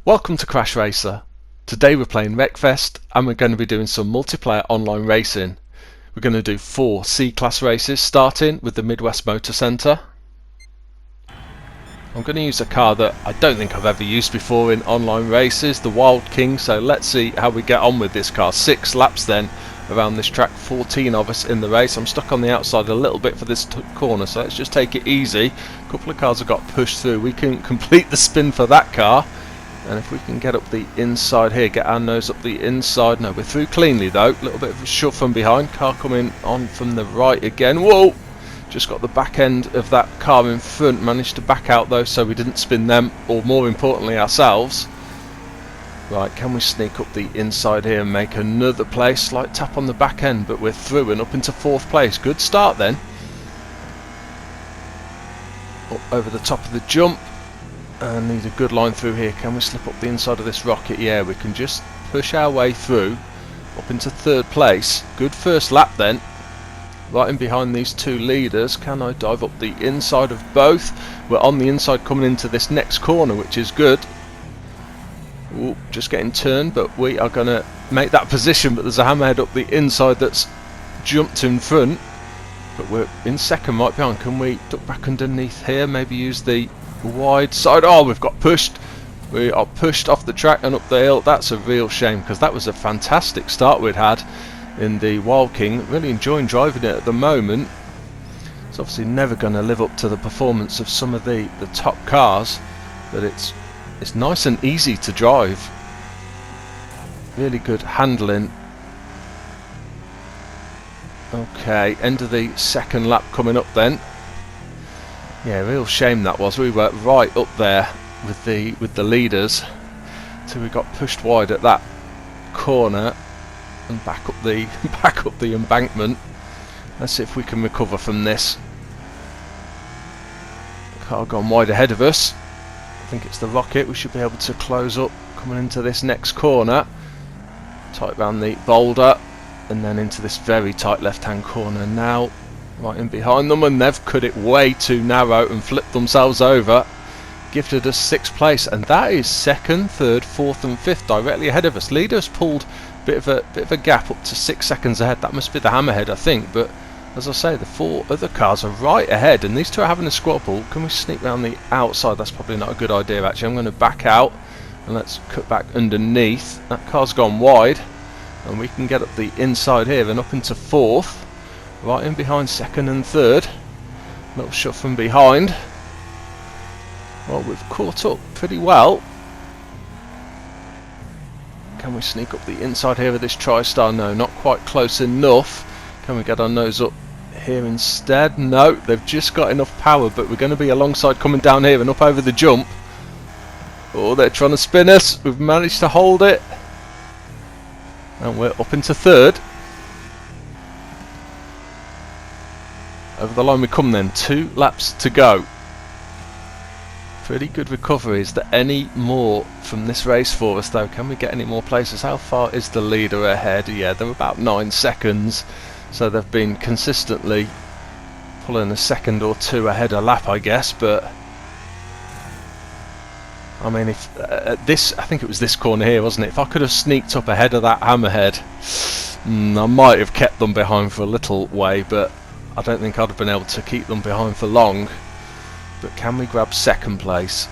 Welcome to CrashRacer. Today we're playing Wreckfest and we're going to be doing some multiplayer online racing. We're going to do 4 C-Class races, starting with the Midwest Motor Centre. I'm going to use a car that I don't think I've ever used before in online races, the Wildking, so let's see how we get on with this car. 6 laps then around this track, 14 of us in the race. I'm stuck on the outside a little bit for this corner, so let's just take it easy. A couple of cars have got pushed through. We can complete the spin for that car. And if we can get up the inside here, get our nose up the inside. No, we're through cleanly though. A little bit of a shove from behind. Car coming on from the right again. Whoa! Just got the back end of that car in front. Managed to back out though, so we didn't spin them, or more importantly ourselves. Right, can we sneak up the inside here and make another place? Slight tap on the back end, but we're through and up into 4th place. Good start then. Up over the top of the jump. And need a good line through here. Can we slip up the inside of this rocket? Yeah, we can just push our way through up into 3rd place. Good first lap then. Right in behind these 2 leaders. Can I dive up the inside of both? We're on the inside coming into this next corner, which is good. Ooh, just getting turned, but we are going to make that position. But there's a hammerhead up the inside that's jumped in front. But we're in 2nd right behind. Can we duck back underneath here? Maybe use the wide side. Oh, we've got pushed. We are pushed off the track and up the hill. That's a real shame, because that was a fantastic start we'd had in the Wildking. Really enjoying driving it at the moment. It's obviously never going to live up to the performance of some of the top cars, but it's nice and easy to drive. Really good handling. Okay, end of the 2nd lap coming up then. Yeah, real shame that was. We were right up there with the leaders till we got pushed wide at that corner and back up the embankment. Let's see if we can recover from this. Car gone wide ahead of us. I think it's the rocket. We should be able to close up coming into this next corner. Tight round the boulder and then into this very tight left-hand corner now. Right in behind them, and they've cut it way too narrow and flipped themselves over. Gifted us 6th place, and that is 2nd, 3rd, 4th and 5th directly ahead of us. Leader's pulled a bit of a gap up to 6 seconds ahead. That must be the hammerhead, I think, but as I say, the 4 other cars are right ahead and these 2 are having a squabble. Can we sneak round the outside? That's probably not a good idea actually. I'm going to back out and let's cut back underneath. That car's gone wide and we can get up the inside here and up into 4th. Right in behind 2nd and 3rd. Little shove from behind. Well, we've caught up pretty well. Can we sneak up the inside here with this TriStar? No, not quite close enough. Can we get our nose up here instead? No, they've just got enough power, but we're going to be alongside coming down here and up over the jump. Oh, they're trying to spin us. We've managed to hold it. And we're up into 3rd. Over the line we come then, 2 laps to go. Pretty good recovery. Is there any more from this race for us though? Can we get any more places? How far is the leader ahead? Yeah, they're about 9 seconds. So they've been consistently pulling a 2nd or 2 ahead a lap, I guess. But I mean, if I think it was this corner here, wasn't it? If I could have sneaked up ahead of that hammerhead, I might have kept them behind for a little way, but I don't think I'd have been able to keep them behind for long. But can we grab 2nd place?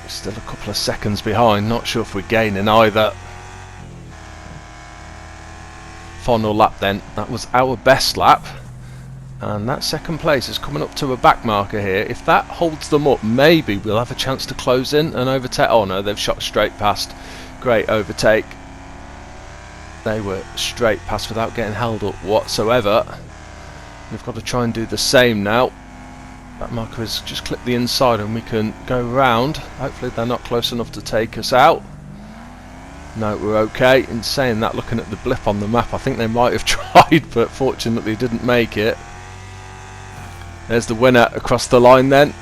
Still a couple of seconds behind. Not sure if we're gaining either. Final lap then. That was our best lap. And that 2nd place is coming up to a back marker here. If that holds them up, maybe we'll have a chance to close in and overtake. Oh no, they've shot straight past. Great overtake. They were straight past without getting held up whatsoever. We've got to try and do the same now. That marker has just clipped the inside and we can go round. Hopefully they're not close enough to take us out. No, we're okay. In saying that, looking at the blip on the map, I think they might have tried, but fortunately didn't make it. There's the winner across the line then.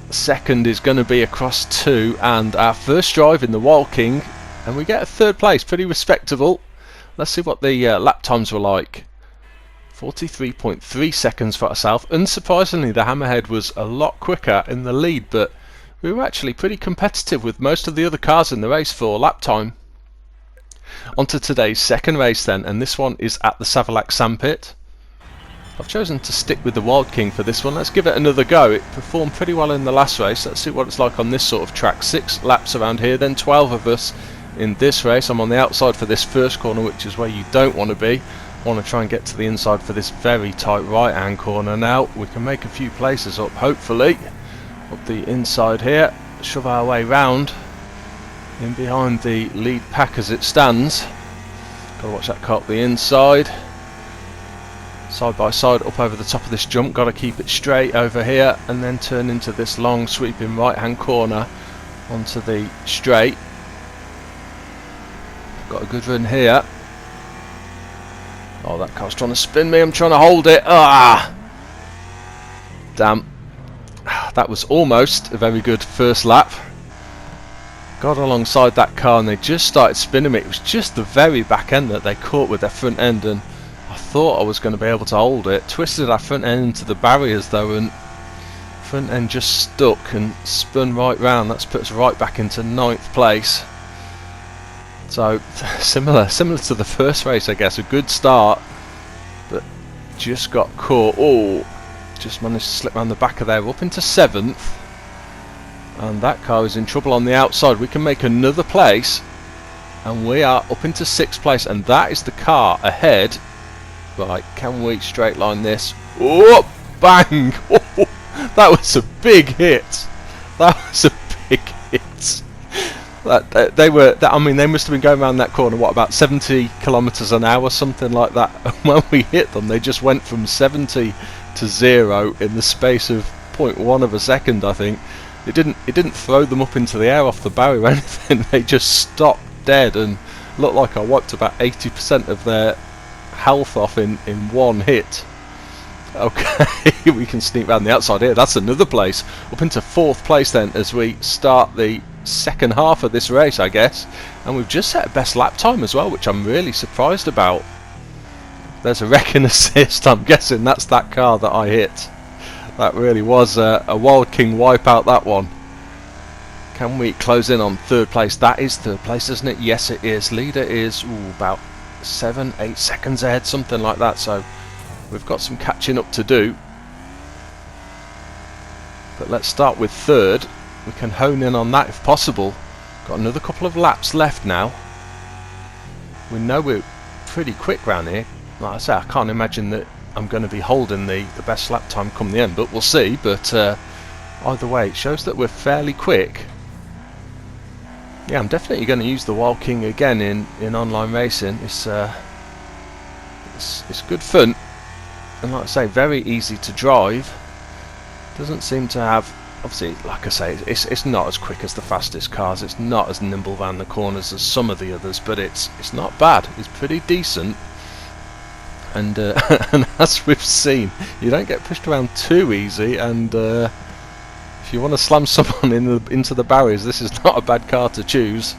2nd is going to be across 2, and our first drive in the Wildking. And we get a 3rd place, pretty respectable. Let's see what the lap times were like. 43.3 seconds for ourselves. Unsurprisingly, the Hammerhead was a lot quicker in the lead, but we were actually pretty competitive with most of the other cars in the race for lap time. On to today's second race then, and this one is at the Savlax Sand Pit. I've chosen to stick with the Wildking for this one. Let's give it another go. It performed pretty well in the last race. Let's see what it's like on this sort of track. 6 laps around here, then 12 of us in this race. I'm on the outside for this first corner, which is where you don't want to be. I want to try and get to the inside for this very tight right hand corner now. We can make a few places up, hopefully, up the inside here, shove our way round in behind the lead pack as it stands. Gotta watch that car up the inside, side by side up over the top of this jump. Gotta keep it straight over here and then turn into this long sweeping right hand corner onto the straight. Got a good run here. Oh, that car's trying to spin me. I'm trying to hold it. Ah! Damn. That was almost a very good first lap. Got alongside that car and they just started spinning me. It was just the very back end that they caught with their front end, and I thought I was going to be able to hold it. Twisted our front end into the barriers though, and front end just stuck and spun right round. That's put us right back into 9th place. So similar to the first race, I guess. A good start, but just got caught. Oh, just managed to slip around the back of there, up into 7th, and that car is in trouble on the outside. We can make another place, and we are up into 6th place, and that is the car ahead. Right, can we straight line this? Oh, bang! Oh, that was a big hit. That was a big hit. They must have been going around that corner, what, about 70 kilometers an hour, something like that. And when we hit them, they just went from 70 to 0 in the space of 0.1 of a second, I think. It didn't throw them up into the air off the barrier or anything. They just stopped dead and looked like I wiped about 80% of their health off in one hit. Okay, we can sneak round the outside here. That's another place. Up into 4th place then as we start the second half of this race, I guess. And we've just set a best lap time as well, which I'm really surprised about. There's a wrecking assist. I'm guessing that's that car that I hit. That really was a Wildking Wipeout, that one. Can we close in on 3rd place? That is 3rd place, isn't it? Yes, it is. Leader is about 7-8 seconds ahead, something like that. So we've got some catching up to do. But let's start with 3rd. We can hone in on that if possible. Got another couple of laps left now. We know we're pretty quick round here. Like I say, I can't imagine that I'm going to be holding the best lap time come the end, but we'll see. But either way, it shows that we're fairly quick. Yeah, I'm definitely going to use the Wildking again in online racing. It's good fun, and like I say, very easy to drive. Doesn't seem to have, obviously, like I say, it's not as quick as the fastest cars. It's not as nimble around the corners as some of the others, but it's not bad. It's pretty decent. And, and as we've seen, you don't get pushed around too easy, and if you want to slam someone into the barriers, this is not a bad car to choose.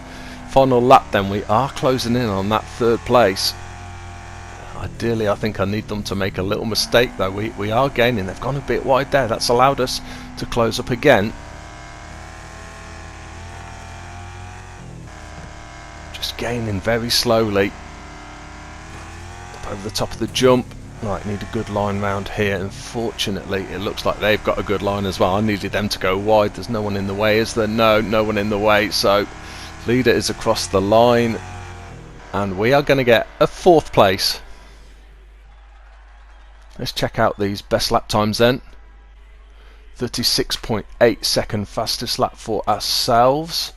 Final lap then, we are closing in on that 3rd place. Ideally, I think I need them to make a little mistake though. We are gaining. They've gone a bit wide there. That's allowed us to close up again. Just gaining very slowly. Up over the top of the jump. Right, need a good line round here. Unfortunately, it looks like they've got a good line as well. I needed them to go wide. There's no one in the way, is there? No one in the way. So, leader is across the line. And we are going to get a 4th place. Let's check out these best lap times then. 36.8 second fastest lap for ourselves.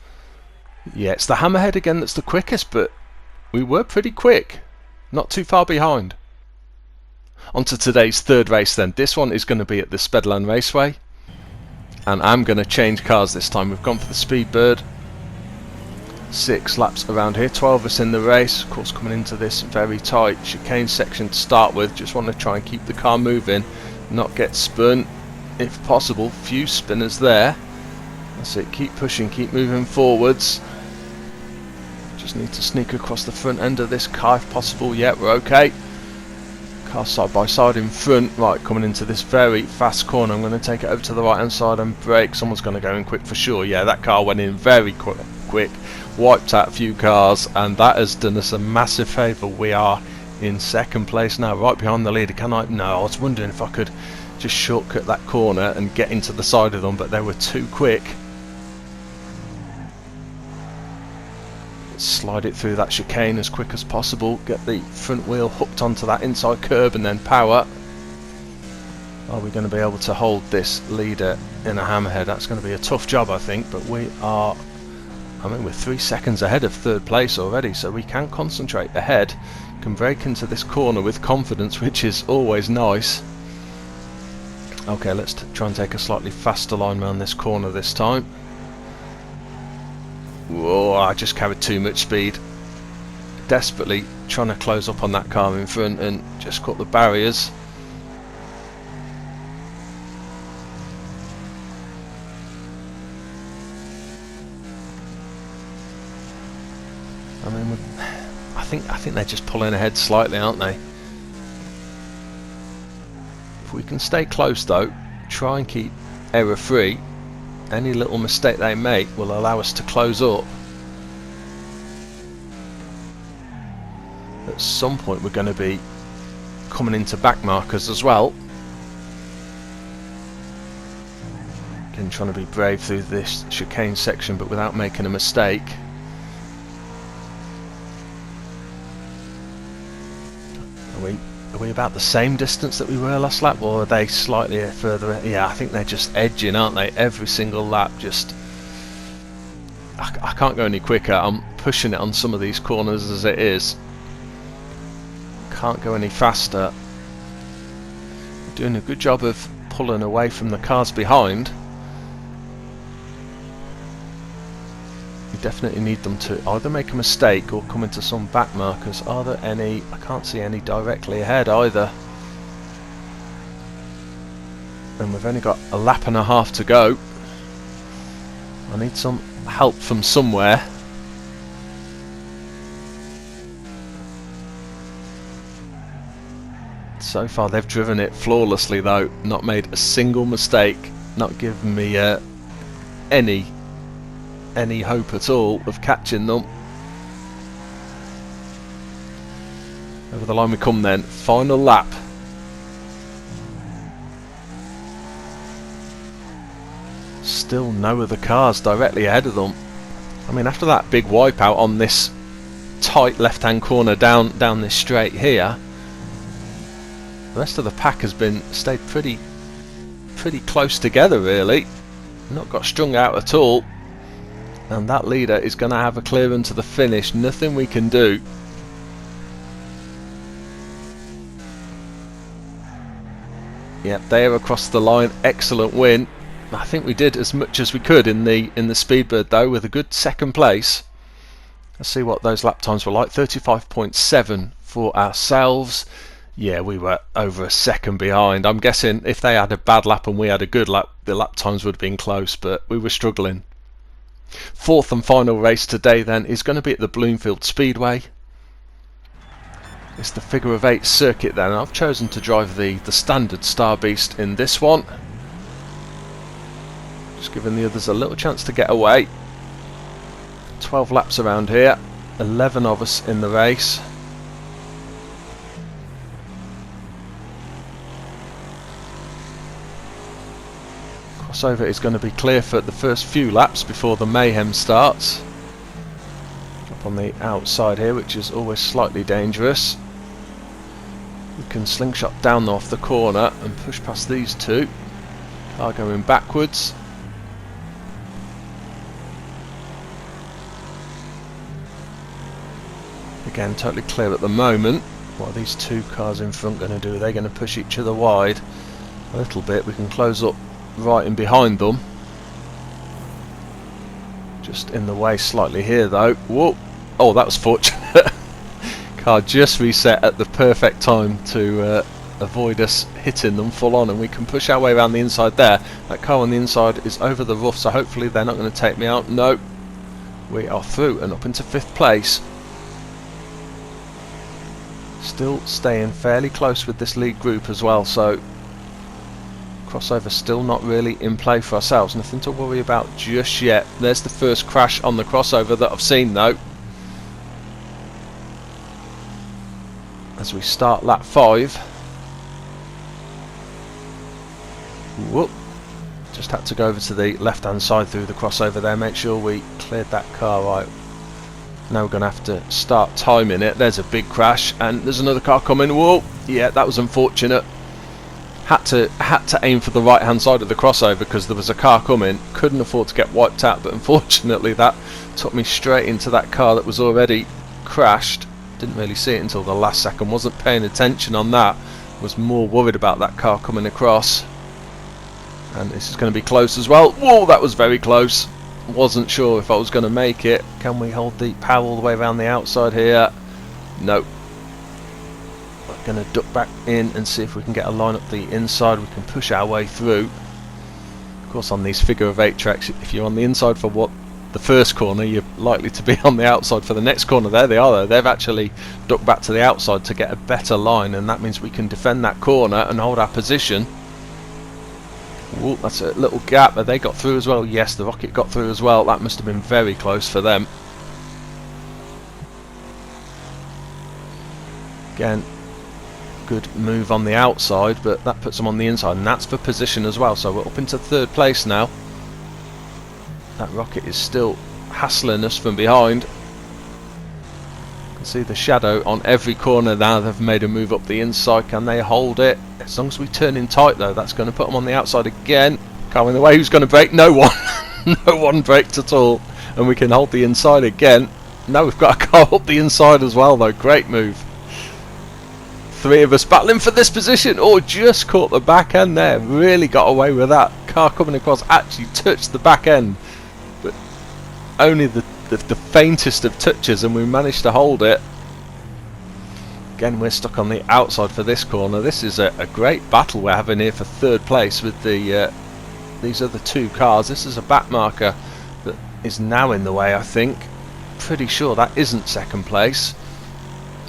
Yeah, it's the Hammerhead again that's the quickest, but we were pretty quick. Not too far behind. On to today's 3rd race then. This one is going to be at the Spedalen Raceway. And I'm going to change cars this time. We've gone for the Speedbird. 6 laps around here, 12 of us in the race. Of course, coming into this very tight chicane section to start with. Just want to try and keep the car moving, not get spun if possible. Few spinners there. That's it, keep pushing, keep moving forwards. Just need to sneak across the front end of this car if possible. Yeah, we're okay. Car side by side in front. Right, coming into this very fast corner. I'm going to take it over to the right hand side and brake. Someone's going to go in quick for sure. Yeah, that car went in very quick. Wiped out a few cars, and that has done us a massive favour. We are in second place now, right behind the leader. Can I? No, I was wondering if I could just shortcut that corner and get into the side of them, but they were too quick. Let's slide it through that chicane as quick as possible, get the front wheel hooked onto that inside curb and then power. Are we going to be able to hold this leader in a hammerhead? That's going to be a tough job, I think, but we are, I mean, we're 3 seconds ahead of third place already, so we can concentrate ahead, can break into this corner with confidence, which is always nice. Okay, let's try and take a slightly faster line around this corner this time. Whoa, I just carried too much speed. Desperately trying to close up on that car in front and just caught the barriers. I mean, I think they're just pulling ahead slightly, aren't they? If we can stay close though, try and keep error free, any little mistake they make will allow us to close up. At some point we're going to be coming into back markers as well. Again, trying to be brave through this chicane section but without making a mistake. Are we about the same distance that we were last lap, or are they slightly further? Yeah, I think they're just edging, aren't they? Every single lap, just I can't go any quicker. I'm pushing it on some of these corners as it is. Can't go any faster. Doing a good job of pulling away from the cars behind. We definitely need them to either make a mistake or come into some back markers. Are there any? I can't see any directly ahead either. And we've only got a lap and a half to go. I need some help from somewhere. So far they've driven it flawlessly though, not made a single mistake, not given me any hope at all of catching them. Over the line we come then, final lap. Still no other cars directly ahead of them. I mean, after that big wipeout on this tight left hand corner down this straight here, the rest of the pack has stayed pretty close together really, not got strung out at all. And that leader is going to have a clear run to the finish. Nothing we can do. Yep, they are across the line. Excellent win. I think we did as much as we could in the Speedbird though, with a good second place. Let's see what those lap times were like. 35.7 for ourselves. Yeah, we were over a second behind. I'm guessing if they had a bad lap and we had a good lap, the lap times would have been close, but we were struggling. Fourth and final race today then is going to be at the Bloomfield Speedway. It's the figure of 8 circuit then. I've chosen to drive the standard Starbeast in this one. Just giving the others a little chance to get away. 12 laps around here, 11 of us in the race. Crossover is going to be clear for the first few laps before the mayhem starts. Up on the outside here, which is always slightly dangerous. We can slingshot down off the corner and push past these two. Car going backwards. Again, totally clear at the moment. What are these two cars in front going to do? Are they going to push each other wide a little bit? We can close up right in behind them. Just in the way slightly here though. Whoa! Oh, that was fortunate. Car just reset at the perfect time to avoid us hitting them full on, and we can push our way around the inside there. That car on the inside is over the rough, so hopefully they're not going to take me out. No, we are through and up into 5th place. Still staying fairly close with this lead group as well, so crossover still not really in play for ourselves. Nothing to worry about just yet. There's the first crash on the crossover that I've seen though. As we start lap 5. Whoop. Just had to go over to the left hand side through the crossover there, make sure we cleared that car right. Now we're going to have to start timing it. There's a big crash and there's another car coming. Whoa, yeah, that was unfortunate. Had to aim for the right hand side of the crossover because there was a car coming. Couldn't afford to get wiped out, but unfortunately that took me straight into that car that was already crashed. Didn't really see it until the last second. Wasn't paying attention on that. Was more worried about that car coming across. And this is going to be close as well. Whoa, that was very close. Wasn't sure if I was going to make it. Can we hold the power all the way around the outside here? No. We're going to duck back in and see if we can get a line up the inside. We can push our way through. Of course, on these figure of 8 tracks, if you're on the inside for the first corner, you're likely to be on the outside for the next corner. There they are though. They've actually ducked back to the outside to get a better line, and that means we can defend that corner and hold our position. Ooh, that's a little gap. Have they got through as well? Yes, the Rocket got through as well. That must have been very close for them. Again, good move on the outside, but that puts them on the inside, and that's for position as well. So we're up into 3rd place now. That Rocket is still hassling us from behind. You can see the shadow on every corner now. They've made a move up the inside. Can they hold it? As long as we turn in tight though, that's going to put them on the outside again. Car in the way. Who's going to brake? No one. No one braked at all. And we can hold the inside again. Now we've got a car up the inside as well though. Great move. 3 of us battling for this position. Oh, just caught the back end there. Really got away with that. Car coming across actually touched the back end. But only the faintest of touches, and we managed to hold it. Again, we're stuck on the outside for this corner. This is a great battle we're having here for 3rd place with these other 2 cars. This is a back marker that is now in the way, I think. Pretty sure that isn't 2nd place.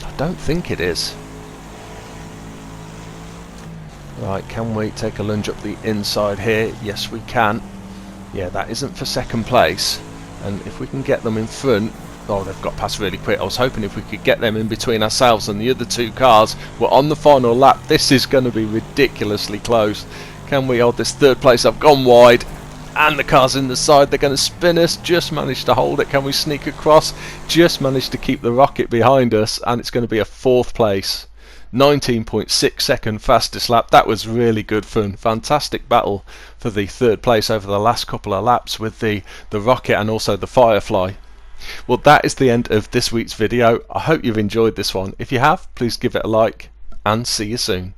I don't think it is. Right, can we take a lunge up the inside here? Yes, we can. Yeah, that isn't for 2nd place. And if we can get them in front... Oh, they've got past really quick. I was hoping if we could get them in between ourselves and the other 2 cars. We're on the final lap. This is going to be ridiculously close. Can we hold this 3rd place? I've gone wide. And the car's in the side. They're going to spin us. Just managed to hold it. Can we sneak across? Just managed to keep the Rocket behind us. And it's going to be a 4th place. 19.6 second fastest lap. That was really good fun. Fantastic battle for the 3rd place over the last couple of laps with the Rocket and also the Firefly. Well, that is the end of this week's video. I hope you've enjoyed this one. If you have, please give it a like and see you soon.